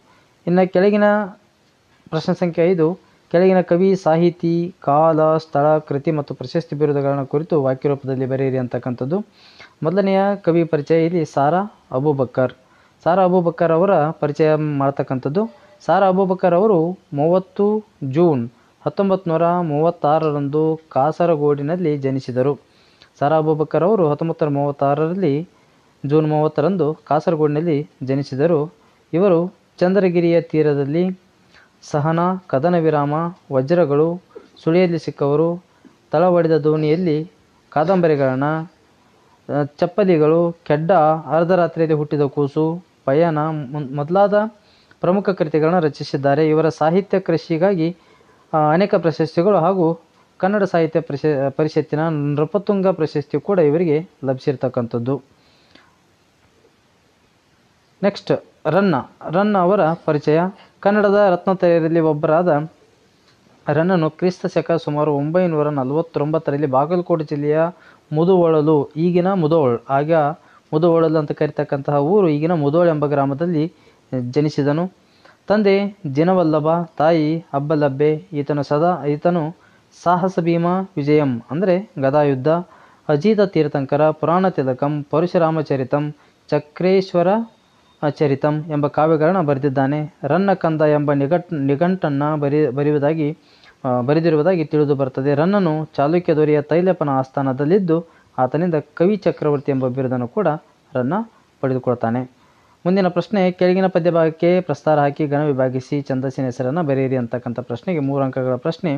ಇನ್ನು ಕೆಳಗಿನ ಪ್ರಶ್ನೆ ಸಂಖ್ಯೆ 5. ಕೆಳಗಿನ ಕವಿ, ಸಾಹಿತಿ, ಕಾಲ, ಸ್ಥಳ, ಕೃತಿ ಮತ್ತು ಪ್ರಶಸ್ತಿ ಬಿರುದುಗಳನ್ನು ಕುರಿತು ವಾಕ್ಯರೂಪದಲ್ಲಿ ಬರೆಯಿರಿ ಅಂತಕ್ಕಂಥದ್ದು. ಮೊದಲನೆಯ ಕವಿ ಪರಿಚಯ ಇಲ್ಲಿ ಸಾರಾ ಅಬೂಬಕ್ಕರ್. ಸಾರಾ ಅಬೂಬಕ್ಕರ್ ಅವರ ಪರಿಚಯ ಮಾಡ್ತಕ್ಕಂಥದ್ದು. ಸಾರಾ ಅಬೂಬಕ್ಕರ್ ಅವರು 30 ಜೂನ್ 1936 ಕಾಸರಗೋಡಿನಲ್ಲಿ ಜನಿಸಿದರು. ಸಾರಾ ಅಬೂಬಕ್ಕರ್ ಅವರು 1936 ಜೂನ್ 30 ಕಾಸರಗೋಡಿನಲ್ಲಿ ಜನಿಸಿದರು. ಇವರು ಚಂದ್ರಗಿರಿಯ ತೀರದಲ್ಲಿ ಸಹನಾ, ಕದನ ವಿರಾಮ, ವಜ್ರಗಳು, ಸುಳಿಯಲ್ಲಿ ಸಿಕ್ಕವರು, ತಳ ಒಡೆದ ದೋಣಿಯಲ್ಲಿ ಕಾದಂಬರಿಗಳನ್ನು, ಚಪ್ಪಲಿಗಳು, ಕೆಡ್ಡ, ಅರ್ಧರಾತ್ರಿಯಲ್ಲಿ ಹುಟ್ಟಿದ ಕೂಸು, ಪಯಣ ಮೊದಲಾದ ಪ್ರಮುಖ ಕೃತಿಗಳನ್ನು ರಚಿಸಿದ್ದಾರೆ. ಇವರ ಸಾಹಿತ್ಯ ಕೃಷಿಗಾಗಿ ಅನೇಕ ಪ್ರಶಸ್ತಿಗಳು ಹಾಗೂ ಕನ್ನಡ ಸಾಹಿತ್ಯ ಪರಿಷತ್ತಿನ ನೃಪತುಂಗ ಪ್ರಶಸ್ತಿ ಕೂಡ ಇವರಿಗೆ ಲಭಿಸಿರ್ತಕ್ಕಂಥದ್ದು. ನೆಕ್ಸ್ಟ್ ರನ್ನ ಅವರ ಪರಿಚಯ. ಕನ್ನಡದ ರತ್ನತ್ರಯರಲ್ಲಿ ಒಬ್ಬರಾದ ರನ್ನನು ಕ್ರಿಸ್ತ ಶಕ ಸುಮಾರು 949 ಬಾಗಲಕೋಟೆ ಜಿಲ್ಲೆಯ ಮುದುವೊಳಲು, ಈಗಿನ ಮುಧೋಳ್, ಆಗ ಮುದುವೊಳಲು ಅಂತ ಕರೀತಕ್ಕಂತಹ ಊರು ಈಗಿನ ಮುಧೋಳ್ ಎಂಬ ಗ್ರಾಮದಲ್ಲಿ ಜನಿಸಿದನು. ತಂದೆ ಜಿನವಲ್ಲಭ, ತಾಯಿ ಅಬ್ಬಲಬ್ಬೆ. ಈತನು ಸಾಹಸ ಭೀಮ ವಿಜಯಂ ಅಂದರೆ ಗದಾಯುದ್ಧ, ಅಜಿತ ತೀರ್ಥಂಕರ, ಪುರಾಣ ತಿಲಕಂ, ಪರಶುರಾಮ ಚರಿತಂ, ಚಕ್ರೇಶ್ವರ ಚರಿತಂ ಎಂಬ ಕಾವ್ಯಗಳನ್ನು ಬರೆದಿದ್ದಾನೆ. ರನ್ನ ಕಂದ ಎಂಬ ನಿಘಂಟನ್ನು ಬರೆದಿರುವುದಾಗಿ ತಿಳಿದು ಬರುತ್ತದೆ. ರನ್ನನು ಚಾಲುಕ್ಯ ದೊರೆಯ ತೈಲಪನ ಆಸ್ಥಾನದಲ್ಲಿದ್ದು ಆತನಿಂದ ಕವಿ ಚಕ್ರವರ್ತಿ ಎಂಬ ಬಿರುದನ್ನು ಕೂಡ ರನ್ನ ಪಡೆದುಕೊಳ್ತಾನೆ. ಮುಂದಿನ ಪ್ರಶ್ನೆ, ಕೆಳಗಿನ ಪದ್ಯ ಭಾಗಕ್ಕೆ ಪ್ರಸ್ತಾರ ಹಾಕಿ ಗಣ ವಿಭಾಗಿಸಿ ಛಂದಸ್ಸಿನ ಹೆಸರನ್ನು ಬರೆಯಿರಿ ಅಂತಕ್ಕಂಥ ಪ್ರಶ್ನೆಗೆ 3 ಅಂಕಗಳ ಪ್ರಶ್ನೆ.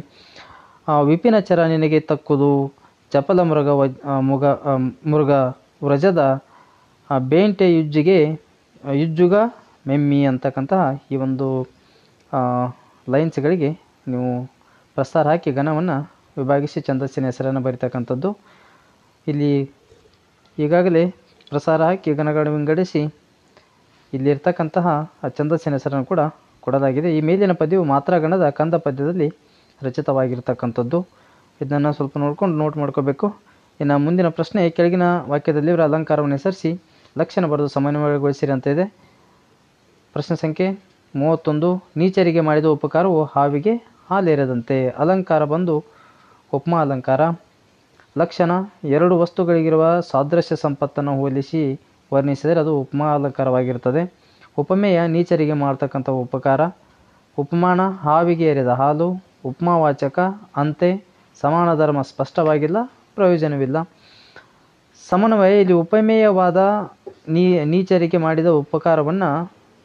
ವಿಪಿನ ಚರ ನಿನಗೆ ತಕ್ಕುದು, ಚಪಲ ಮೃಗ ವ್ರಜದ ಬೇಂಟೆ ಯುಜ್ಜುಗ ಮೆಮ್ಮಿ ಅಂತಕ್ಕಂತಹ ಈ ಒಂದು ಲೈನ್ಸ್ಗಳಿಗೆ ನೀವು ಪ್ರಸ್ತಾರ ಹಾಕಿ ಗಣವನ್ನು ವಿಭಾಗಿಸಿ ಛಂದಸ್ಸಿನ ಹೆಸರನ್ನು ಬರೀತಕ್ಕಂಥದ್ದು. ಇಲ್ಲಿ ಈಗಾಗಲೇ ಪ್ರಸಾರ ಹಾಕಿ ಗಣಗಳನ್ನು ವಿಂಗಡಿಸಿ ಇಲ್ಲಿರ್ತಕ್ಕಂತಹ ಛಂದಸ್ಸಿನ ಹೆಸರನ್ನು ಕೂಡ ಕೊಡಲಾಗಿದೆ. ಈ ಮೇಲಿನ ಪದ್ಯವು ಮಾತ್ರಾಗಣದ ಕಂದ ಪದ್ಯದಲ್ಲಿ ರಚಿತವಾಗಿರ್ತಕ್ಕಂಥದ್ದು. ಇದನ್ನು ಸ್ವಲ್ಪ ನೋಡ್ಕೊಂಡು ನೋಟ್ ಮಾಡ್ಕೋಬೇಕು. ಇನ್ನು ಮುಂದಿನ ಪ್ರಶ್ನೆ, ಕೆಳಗಿನ ವಾಕ್ಯದಲ್ಲಿ ಇವರ ಅಲಂಕಾರವನ್ನು ಹೆಸರಿಸಿ ಲಕ್ಷಣ ಬರೆದು ಸಮನ್ವಯಗೊಳಿಸಿರಿ ಅಂತ ಇದೆ. ಪ್ರಶ್ನೆ ಸಂಖ್ಯೆ 31, ನೀಚರಿಗೆ ಮಾಡಿದ ಉಪಕಾರವು ಹಾವಿಗೆ ಹಾಲೇರದಂತೆ. ಅಲಂಕಾರ ಬಂದು ಉಪಮಾ ಅಲಂಕಾರ. ಲಕ್ಷಣ, 2 ವಸ್ತುಗಳಿಗಿರುವ ಸಾದೃಶ್ಯ ಸಂಪತ್ತನ್ನು ಹೋಲಿಸಿ ವರ್ಣಿಸಿದರೆ ಅದು ಉಪಮಾ ಅಲಂಕಾರವಾಗಿರ್ತದೆ. ಉಪಮೇಯ, ನೀಚರಿಗೆ ಮಾಡ್ತಕ್ಕಂಥ ಉಪಕಾರ. ಉಪಮಾನ, ಹಾವಿಗೆ ಎರೆದ ಹಾಲು. ಉಪಮಾವಾಚಕ, ಅಂತೆ. ಸಮಾನ ಧರ್ಮ ಸ್ಪಷ್ಟವಾಗಿಲ್ಲ, ಪ್ರಯೋಜನವಿಲ್ಲ. ಸಮನ್ವಯ, ಇಲ್ಲಿ ಉಪಮೇಯವಾದ ನೀಚರಿಗೆ ಮಾಡಿದ ಉಪಕಾರವನ್ನು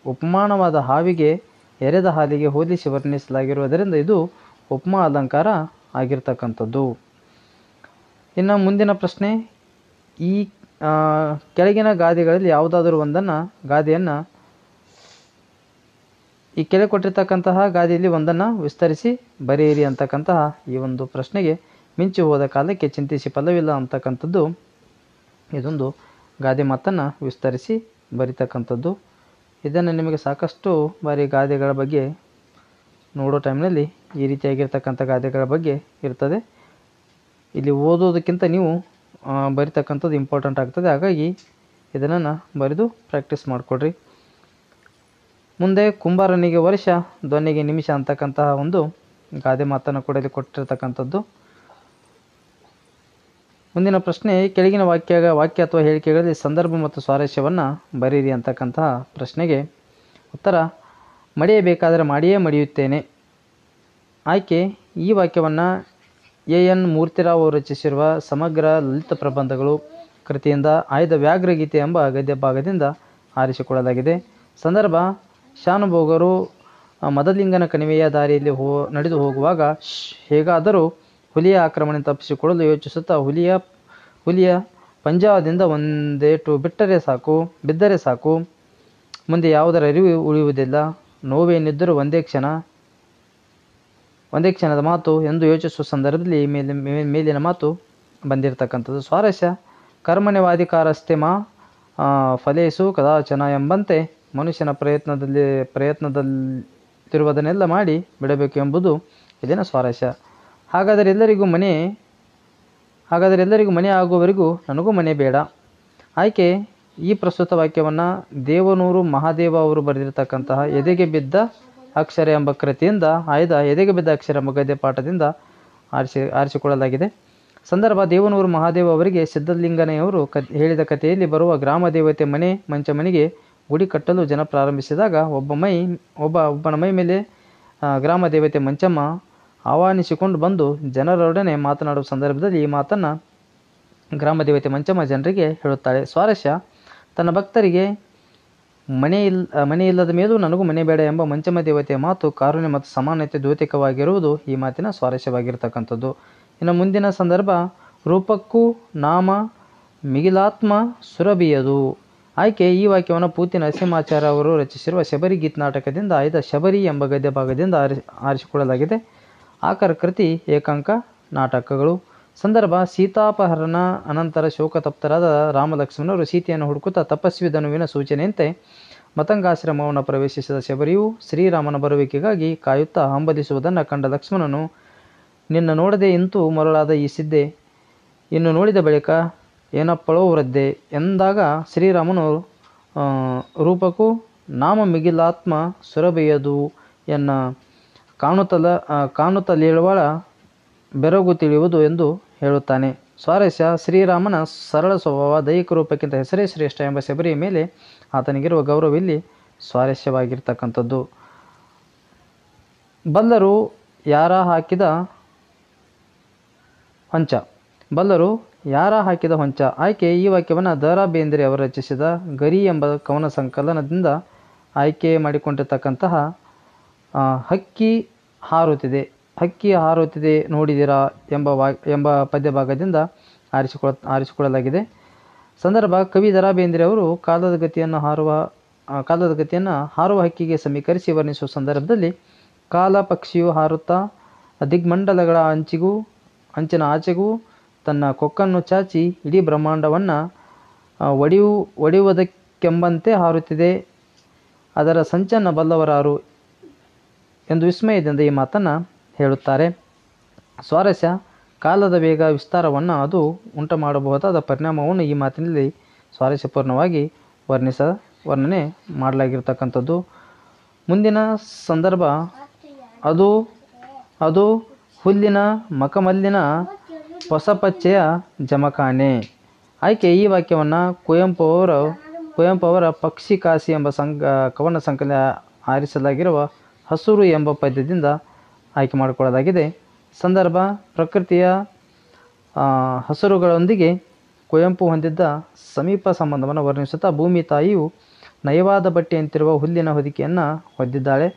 ಉಪಮಾನವಾದ ಹಾವಿಗೆ ಎರೆದ ಹಾಲಿಗೆ ಹೋಲಿಸಿ ವರ್ಣಿಸಲಾಗಿರುವುದರಿಂದ ಇದು ಉಪಮಾ ಅಲಂಕಾರ ಆಗಿರ್ತಕ್ಕಂಥದ್ದು. ಇನ್ನು ಮುಂದಿನ ಪ್ರಶ್ನೆ, ಈ ಕೆಳಗಿನ ಗಾದೆಗಳಲ್ಲಿ ಯಾವುದಾದರೂ ಗಾದೆಯನ್ನು ಈ ಕೆಳಗೆ ಕೊಟ್ಟಿರ್ತಕ್ಕಂತಹ ಗಾದೆಯಲ್ಲಿ ಒಂದನ್ನು ವಿಸ್ತರಿಸಿ ಬರೆಯಿರಿ ಅಂತಕ್ಕಂತಹ ಈ ಒಂದು ಪ್ರಶ್ನೆಗೆ ಮಿಂಚು ಹೋದ ಕಾಲಕ್ಕೆ ಚಿಂತಿಸಿ ಫಲವಿಲ್ಲ ಅಂತಕ್ಕಂಥದ್ದು ಇದೊಂದು ಗಾದೆ ಮಾತನ್ನು ವಿಸ್ತರಿಸಿ ಬರಿತಕ್ಕಂಥದ್ದು. ಇದನ್ನು ನಿಮಗೆ ಸಾಕಷ್ಟು ಬಾರಿ ಗಾದೆಗಳ ಬಗ್ಗೆ ನೋಡೋ ಟೈಮ್ನಲ್ಲಿ ಈ ರೀತಿಯಾಗಿರ್ತಕ್ಕಂಥ ಗಾದೆಗಳ ಬಗ್ಗೆ ಇರ್ತದೆ. ಇಲ್ಲಿ ಓದೋದಕ್ಕಿಂತ ನೀವು ಬರಿತಕ್ಕಂಥದ್ದು ಇಂಪಾರ್ಟೆಂಟ್ ಆಗ್ತದೆ. ಹಾಗಾಗಿ ಇದನ್ನು ಬರೆದು ಪ್ರಾಕ್ಟೀಸ್ ಮಾಡಿಕೊಡ್ರಿ. ಮುಂದೆ, ಕುಂಬಾರನಿಗೆ ವರ್ಷ, ದೊನ್ನೆಗೆ ನಿಮಿಷ ಅಂತಕ್ಕಂತಹ ಒಂದು ಗಾದೆ ಮಾತನ್ನು ಕೂಡ ಇಲ್ಲಿ ಕೊಟ್ಟಿರ್ತಕ್ಕಂಥದ್ದು. ಮುಂದಿನ ಪ್ರಶ್ನೆ, ಕೆಳಗಿನ ವಾಕ್ಯ ಅಥವಾ ಹೇಳಿಕೆಗಳಲ್ಲಿ ಸಂದರ್ಭ ಮತ್ತು ಸ್ವಾರಸ್ಯವನ್ನು ಬರೀರಿ ಅಂತಕ್ಕಂತಹ ಪ್ರಶ್ನೆಗೆ ಉತ್ತರ, ಮಡಿಯಬೇಕಾದರೆ ಮಾಡಿಯೇ ಮಡಿಯುತ್ತೇನೆ. ಆಯ್ಕೆ, ಈ ವಾಕ್ಯವನ್ನು ಎನ್ ಮೂರ್ತಿರಾವ್ ಅವರು ರಚಿಸಿರುವ ಸಮಗ್ರ ಲಲಿತ ಪ್ರಬಂಧಗಳು ಕೃತಿಯಿಂದ ಆಯ್ದ ವ್ಯಾಘ್ರಗೀತೆ ಎಂಬ ಗದ್ಯ ಭಾಗದಿಂದ ಆರಿಸಿಕೊಳ್ಳಲಾಗಿದೆ. ಸಂದರ್ಭ, ಶಾನುಭೋಗರು ಮದಲಿಂಗನ ಕಣಿವೆಯ ದಾರಿಯಲ್ಲಿ ನಡೆದು ಹೋಗುವಾಗ ಹೇಗಾದರೂ ಹುಲಿಯ ಆಕ್ರಮಣ ತಪ್ಪಿಸಿಕೊಳ್ಳಲು ಯೋಚಿಸುತ್ತಾ ಹುಲಿಯ ಪಂಜಾವದಿಂದ ಒಂದೇಟು ಬಿದ್ದರೆ ಸಾಕು, ಮುಂದೆ ಯಾವುದರ ಅರಿವು ಉಳಿಯುವುದಿಲ್ಲ, ನೋವೇನಿದ್ದರೂ ಒಂದೇ ಕ್ಷಣದ ಮಾತು ಎಂದು ಯೋಚಿಸುವ ಸಂದರ್ಭದಲ್ಲಿ ಮೇಲಿನ ಮಾತು ಬಂದಿರತಕ್ಕಂಥದ್ದು. ಸ್ವಾರಸ್ಯ, ಕರ್ಮಣ್ಯವಾಧಿಕಾರಸ್ಥೆ ಮಾ ಫಲೇಸು ಕದಾಚನ ಎಂಬಂತೆ ಮನುಷ್ಯನ ಪ್ರಯತ್ನದಲ್ಲಿರುವುದನ್ನೆಲ್ಲ ಮಾಡಿ ಬಿಡಬೇಕು ಎಂಬುದು ಇಲ್ಲಿನ ಸ್ವಾರಸ್ಯ. ಹಾಗಾದರೆ ಎಲ್ಲರಿಗೂ ಮನೆ ಆಗುವವರೆಗೂ ನನಗೂ ಮನೆ ಬೇಡ. ಆಯ್ಕೆ, ಈ ಪ್ರಸ್ತುತ ವಾಕ್ಯವನ್ನು ದೇವನೂರು ಮಹಾದೇವ ಅವರು ಬರೆದಿರತಕ್ಕಂತಹ ಎದೆಗೆ ಬಿದ್ದ ಅಕ್ಷರ ಎಂಬ ಕೃತಿಯಿಂದ ಆಯ್ದ ಎದೆಗೆ ಬಿದ್ದ ಅಕ್ಷರ ಎಂಬ ಗದ್ಯ ಪಾಠದಿಂದ ಆರಿಸಿಕೊಳ್ಳಲಾಗಿದೆ. ಸಂದರ್ಭ, ದೇವನೂರು ಮಹಾದೇವ ಅವರಿಗೆ ಸಿದ್ಧಲಿಂಗನೆಯವರು ಹೇಳಿದ ಕಥೆಯಲ್ಲಿ ಬರುವ ಗ್ರಾಮ ದೇವತೆ ಮನೆಗೆ ಗುಡಿ ಕಟ್ಟಲು ಜನ ಪ್ರಾರಂಭಿಸಿದಾಗ ಒಬ್ಬನ ಮೈ ಮೇಲೆ ಗ್ರಾಮ ದೇವತೆ ಮಂಚಮ್ಮ ಆಹ್ವಾನಿಸಿಕೊಂಡು ಬಂದು ಜನರೊಡನೆ ಮಾತನಾಡುವ ಸಂದರ್ಭದಲ್ಲಿ ಈ ಮಾತನ್ನು ಗ್ರಾಮ ದೇವತೆ ಮಂಚಮ್ಮ ಜನರಿಗೆ ಹೇಳುತ್ತಾಳೆ. ಸ್ವಾರಸ್ಯ, ತನ್ನ ಭಕ್ತರಿಗೆ ಮನೆ ಇಲ್ಲದ ಮೇಲೂ ನನಗೂ ಮನೆ ಬೇಡ ಎಂಬ ಮಂಚಮ್ಮ ದೇವತೆಯ ಮಾತು ಕಾರುಣ್ಯ ಮತ್ತು ಸಮಾನತೆ ದ್ಯೋತಕವಾಗಿರುವುದು ಈ ಮಾತಿನ ಸ್ವಾರಸ್ಯವಾಗಿರ್ತಕ್ಕಂಥದ್ದು. ಇನ್ನು ಮುಂದಿನ ಸಂದರ್ಭ, ರೂಪಕ್ಕೂ ನಾಮ ಮಿಗಿಲಾತ್ಮ ಸುರಭಿಯದು. ಆಯ್ಕೆ, ಈ ವಾಕ್ಯವನ್ನು ಪೂತಿ ನರಸಿಂಹಾಚಾರ್ಯ ಅವರು ರಚಿಸಿರುವ ಶಬರಿ ಗೀತ್ ನಾಟಕದಿಂದ ಆಯ್ದ ಶಬರಿ ಎಂಬ ಗದ್ಯ ಭಾಗದಿಂದ ಆರಿಸಿಕೊಳ್ಳಲಾಗಿದೆ. ಆಕರ ಕೃತಿ ಏಕಾಂಕ ನಾಟಕಗಳು. ಸಂದರ್ಭ, ಸೀತಾಪಹರಣ ಅನಂತರ ಶೋಕತಪ್ತರಾದ ರಾಮಲಕ್ಷ್ಮಣರು ಸೀತೆಯನ್ನು ಹುಡುಕುತ್ತಾ ತಪಸ್ವಿ ಧನುವಿನ ಸೂಚನೆಯಂತೆ ಮತಂಗಾಶ್ರಮವನ್ನು ಪ್ರವೇಶಿಸಿದ ಶಬರಿಯು ಶ್ರೀರಾಮನ ಬರುವಿಕೆಗಾಗಿ ಕಾಯುತ್ತಾ ಹಂಬಲಿಸುವುದನ್ನು ಕಂಡ ಲಕ್ಷ್ಮಣನು, ನಿನ್ನ ನೋಡದೆ ಇಂತೂ ಮರಳಾದ ಈ ಸಿದ್ಧೆ, ಇನ್ನು ನೋಡಿದ ಬಳಿಕ ಏನಪ್ಪಳೋ ವೃದ್ಧೆ ಎಂದಾಗ ಶ್ರೀರಾಮನು ರೂಪಕ್ಕೂ ನಾಮ ಮಿಗಿಲಾತ್ಮ ಸುರಭೆಯದು ಎನ್ನ ಕಾಣುತ್ತಲಿಳುವಳ ಬೆರಗು ತಿಳಿಯುವುದು ಎಂದು ಹೇಳುತ್ತಾನೆ. ಸ್ವಾರಸ್ಯ, ಶ್ರೀರಾಮನ ಸರಳ ಸ್ವಭಾವ, ದೈಹಿಕ ರೂಪಕ್ಕಿಂತ ಹೆಸರೇ ಶ್ರೇಷ್ಠ ಎಂಬ ಶಬರಿಯ ಮೇಲೆ ಆತನಿಗಿರುವ ಗೌರವ ಇಲ್ಲಿ ಸ್ವಾರಸ್ಯವಾಗಿರ್ತಕ್ಕಂಥದ್ದು. ಬಲ್ಲರು ಯಾರ ಹಾಕಿದ ಯಾರ ಹಾಕಿದ ಹೊಂಚ. ಆಯ್ಕೆ ಈ ವಾಕ್ಯವನ್ನು ದ ರಾ ಬೇಂದ್ರೆ ಅವರು ರಚಿಸಿದ ಗರಿ ಎಂಬ ಕವನ ಸಂಕಲನದಿಂದ ಆಯ್ಕೆ ಮಾಡಿಕೊಂಡಿರ್ತಕ್ಕಂತಹ ಹಕ್ಕಿ ಹಾರುತ್ತಿದೆ ನೋಡಿದಿರಾ ಎಂಬ ಪದ್ಯ ಭಾಗದಿಂದ ಆರಿಸಿಕೊಳ್ಳಲಾಗಿದೆ. ಸಂದರ್ಭ ಕವಿ ದ ರಾ ಬೇಂದ್ರೆ ಅವರು ಕಾಲದ ಗತಿಯನ್ನು ಹಾರುವ ಹಕ್ಕಿಗೆ ಸಮೀಕರಿಸಿ ವರ್ಣಿಸುವ ಸಂದರ್ಭದಲ್ಲಿ ಕಾಲ ಪಕ್ಷಿಯು ಹಾರುತ್ತಾ ದಿಗ್ಮಂಡಲಗಳ ಅಂಚಿನ ಆಚೆಗೂ ತನ್ನ ಕೊಕ್ಕನ್ನು ಚಾಚಿ ಇಡೀ ಬ್ರಹ್ಮಾಂಡವನ್ನು ಒಡೆಯುವುದಕ್ಕೆಂಬಂತೆ ಹಾರುತ್ತಿದೆ, ಅದರ ಸಂಚನ್ನು ಬಲ್ಲವರಾರು ಎಂದು ವಿಸ್ಮಯದಿಂದ ಈ ಮಾತನ್ನು ಹೇಳುತ್ತಾರೆ. ಸ್ವಾರಸ್ಯ, ಕಾಲದ ವೇಗ ವಿಸ್ತಾರವನ್ನು ಅದು ಉಂಟು ಮಾಡಬಹುದಾದ ಪರಿಣಾಮವನ್ನು ಈ ಮಾತಿನಲ್ಲಿ ಸ್ವಾರಸ್ಯಪೂರ್ಣವಾಗಿ ವರ್ಣನೆ ಮಾಡಲಾಗಿರ್ತಕ್ಕಂಥದ್ದು. ಮುಂದಿನ ಸಂದರ್ಭ ಅದು ಹುಲ್ಲಿನ ಮಕಮಲ್ಲಿನ ಹೊಸಪಚ್ಚೆಯ ಜಮಖಾನೆ. ಆಯ್ಕೆ ಈ ವಾಕ್ಯವನ್ನು ಕುವೆಂಪು ಅವರ ಪಕ್ಷಿ ಕಾಸಿ ಎಂಬ ಕವನ ಸಂಕಲನ ಆರಿಸಲಾಗಿರುವ ಹಸುರು ಎಂಬ ಪದ್ಯದಿಂದ ಆಯ್ಕೆ ಮಾಡಿಕೊಳ್ಳಲಾಗಿದೆ. ಸಂದರ್ಭ, ಪ್ರಕೃತಿಯ ಹಸುರುಗಳೊಂದಿಗೆ ಕುವೆಂಪು ಹೊಂದಿದ್ದ ಸಮೀಪ ಸಂಬಂಧವನ್ನು ವರ್ಣಿಸುತ್ತಾ ಭೂಮಿ ತಾಯಿಯು ನಯವಾದ ಬಟ್ಟೆಯಂತಿರುವ ಹುಲ್ಲಿನ ಹೊದಿಕೆಯನ್ನು ಹೊದ್ದಿದ್ದಾಳೆ,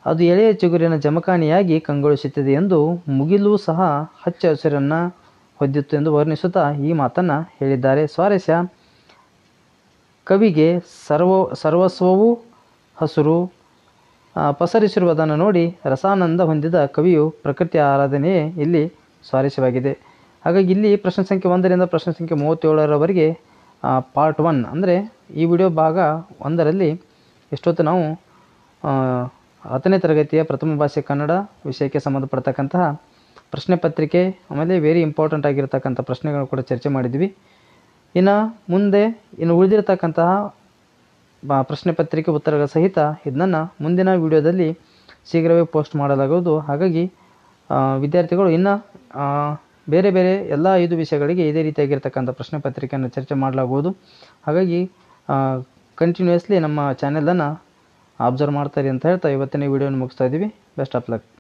ಅದು ಎಳೆಯ ಚಿಗುರಿನ ಜಮಖಾನೆಯಾಗಿ ಕಂಗೊಳಿಸುತ್ತಿದೆ ಎಂದು, ಮುಗಿಲೂ ಸಹ ಹಚ್ಚ ಹಸಿರನ್ನು ಹೊದ್ದಿತ್ತು ಎಂದು ವರ್ಣಿಸುತ್ತಾ ಈ ಮಾತನ್ನು ಹೇಳಿದ್ದಾರೆ. ಸ್ವಾರಸ್ಯ, ಕವಿಗೆ ಸರ್ವಸ್ವವೂ ಹಸುರು ಪಸರಿಸಿರುವುದನ್ನು ನೋಡಿ ರಸಾನಂದ ಹೊಂದಿದ ಕವಿಯು ಪ್ರಕೃತಿಯ ಆರಾಧನೆಯೇ ಇಲ್ಲಿ ಸ್ವಾರಸ್ಯವಾಗಿದೆ. ಹಾಗಾಗಿ ಇಲ್ಲಿ ಪ್ರಶ್ನೆ ಸಂಖ್ಯೆ 1ರಿಂದ ಪ್ರಶ್ನೆ ಸಂಖ್ಯೆ 37ರವರೆಗೆ ಪಾರ್ಟ್ 1 ಅಂದರೆ ಈ ವಿಡಿಯೋ ಭಾಗ 1ರಲ್ಲಿ ಎಷ್ಟೊತ್ತು ನಾವು 10ನೇ ತರಗತಿಯ ಪ್ರಥಮ ಭಾಷೆ ಕನ್ನಡ ವಿಷಯಕ್ಕೆ ಸಂಬಂಧಪಡ್ತಕ್ಕಂತಹ ಪ್ರಶ್ನೆ ಪತ್ರಿಕೆ ಆಮೇಲೆ ವೆರಿ ಇಂಪಾರ್ಟೆಂಟ್ ಆಗಿರ್ತಕ್ಕಂಥ ಪ್ರಶ್ನೆಗಳು ಕೂಡ ಚರ್ಚೆ ಮಾಡಿದ್ವಿ. ಇನ್ನು ಉಳಿದಿರತಕ್ಕಂತಹ ಪ್ರಶ್ನೆ ಪತ್ರಿಕೆ ಉತ್ತರಗಳ ಸಹಿತ ಇದನ್ನು ಮುಂದಿನ ವಿಡಿಯೋದಲ್ಲಿ ಶೀಘ್ರವೇ ಪೋಸ್ಟ್ ಮಾಡಲಾಗುವುದು. ಹಾಗಾಗಿ ವಿದ್ಯಾರ್ಥಿಗಳು ಇನ್ನು ಬೇರೆ ಎಲ್ಲ 5 ವಿಷಯಗಳಿಗೆ ಇದೇ ರೀತಿಯಾಗಿರ್ತಕ್ಕಂಥ ಪ್ರಶ್ನೆ ಪತ್ರಿಕೆಯನ್ನು ಚರ್ಚೆ ಮಾಡಲಾಗುವುದು. ಹಾಗಾಗಿ ಕಂಟಿನ್ಯೂಯಸ್ಲಿ ನಮ್ಮ ಚಾನೆಲನ್ನು ಅಬ್ಸರ್ವ್ ಮಾಡ್ತಾರೆ ಅಂತ ಹೇಳ್ತಾ ಇವತ್ತಿನ ವಿಡಿಯೋನ ಮುಗಿಸ್ತಾ ಇದ್ದೀವಿ. Best of luck.